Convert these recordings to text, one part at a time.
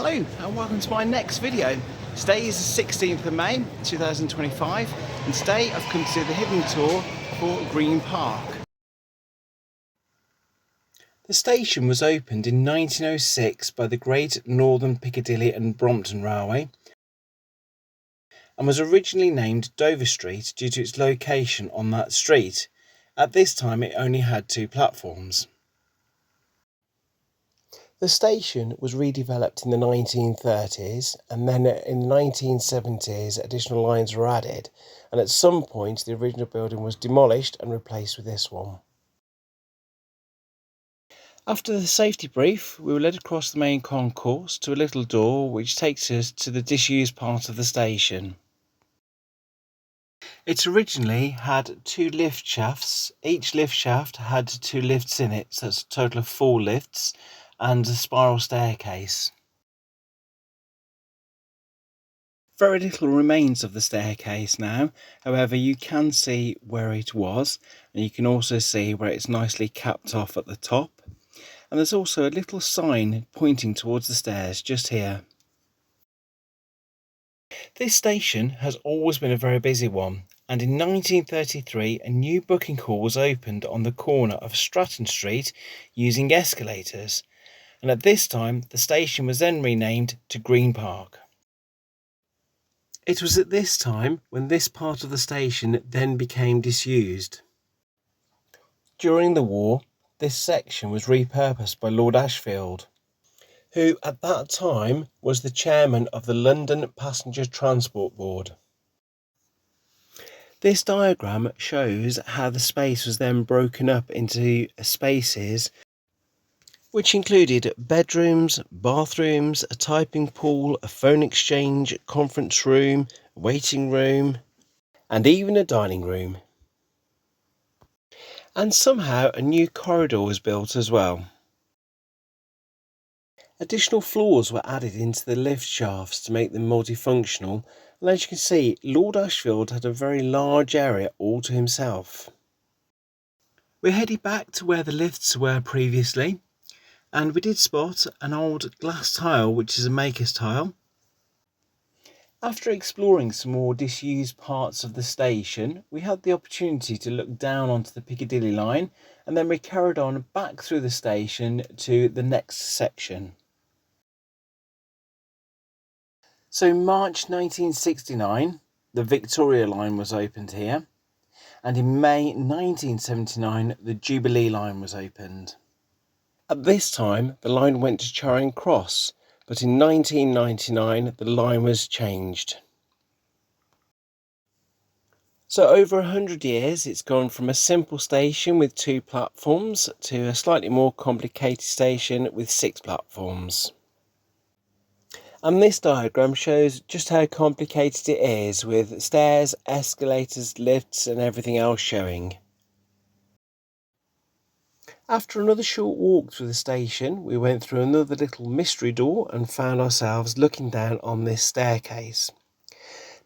Hello and welcome to my next video. Today is the 16th of May 2025 and today I've come to do the hidden tour for Green Park. The station was opened in 1906 by the Great Northern Piccadilly and Brompton Railway and was originally named Dover Street due to its location on that street. At this time it only had 2 platforms. The station was redeveloped in the 1930s and then in the 1970s additional lines were added, and at some point the original building was demolished and replaced with this one. After the safety brief, we were led across the main concourse to a little door which takes us to the disused part of the station. It originally had 2 lift shafts. Each lift shaft had 2 lifts in it, so that's a total of 4 lifts, and a spiral staircase. Very little remains of the staircase now, however you can see where it was, and you can also see where it's nicely capped off at the top, and there's also a little sign pointing towards the stairs just here. This station has always been a very busy one, and in 1933 a new booking hall was opened on the corner of Stratton Street using escalators, and at this time the station was then renamed to Green Park. It was at this time when this part of the station then became disused. During the war, this section was repurposed by Lord Ashfield, who at that time was the chairman of the London Passenger Transport Board. This diagram shows how the space was then broken up into spaces which included bedrooms, bathrooms, a typing pool, a phone exchange, conference room, waiting room, and even a dining room. And somehow a new corridor was built as well. Additional floors were added into the lift shafts to make them multifunctional, and as you can see, Lord Ashfield had a very large area all to himself. We're headed back to where the lifts were previously, and we did spot an old glass tile which is a maker's tile. After exploring some more disused parts of the station, we had the opportunity to look down onto the Piccadilly line, and then we carried on back through the station to the next section. So in March 1969, the Victoria line was opened here, and in May 1979, the Jubilee line was opened. At this time, the line went to Charing Cross, but in 1999, the line was changed. So over 100 years, it's gone from a simple station with 2 platforms to a slightly more complicated station with 6 platforms. And this diagram shows just how complicated it is, with stairs, escalators, lifts and everything else showing. After another short walk through the station, we went through another little mystery door and found ourselves looking down on this staircase.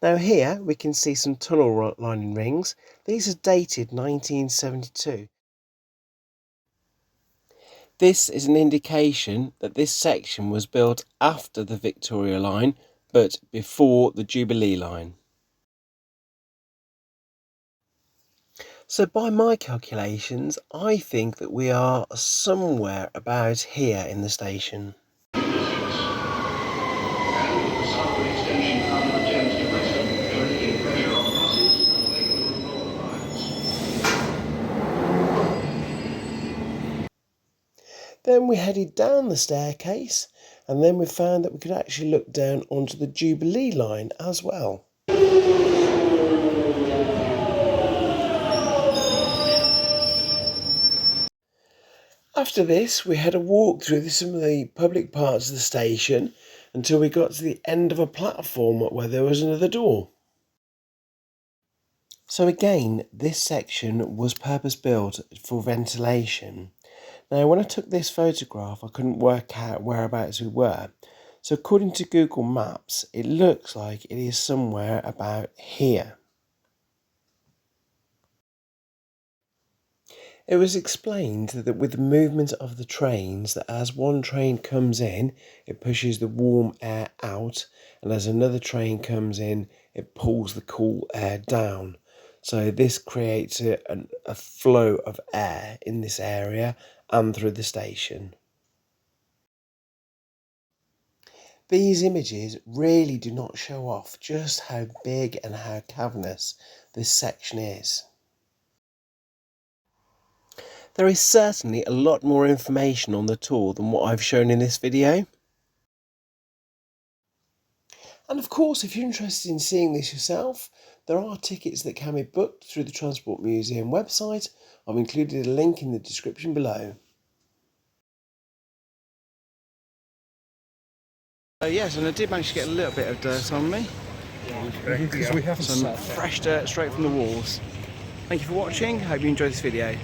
Now here we can see some tunnel lining rings. These are dated 1972. This is an indication that this section was built after the Victoria line, but before the Jubilee line. So by my calculations, I think that we are somewhere about here in the station. Then we headed down the staircase, and then we found that we could actually look down onto the Jubilee line as well. After this, we had a walk through some of the public parts of the station until we got to the end of a platform where there was another door. So again, this section was purpose-built for ventilation. Now, when I took this photograph, I couldn't work out whereabouts we were. So according to Google Maps, it looks like it is somewhere about here. It was explained that with the movement of the trains, that as one train comes in, it pushes the warm air out, and as another train comes in, it pulls the cool air down. So this creates a flow of air in this area and through the station. These images really do not show off just how big and how cavernous this section is. There is certainly a lot more information on the tour than what I've shown in this video. And of course, if you're interested in seeing this yourself, there are tickets that can be booked through the Transport Museum website. I've included a link in the description below. Yes, and I did manage to get a little bit of dirt on me. Because we haven't Some fresh dirt straight from the walls. Thank you for watching, hope you enjoyed this video.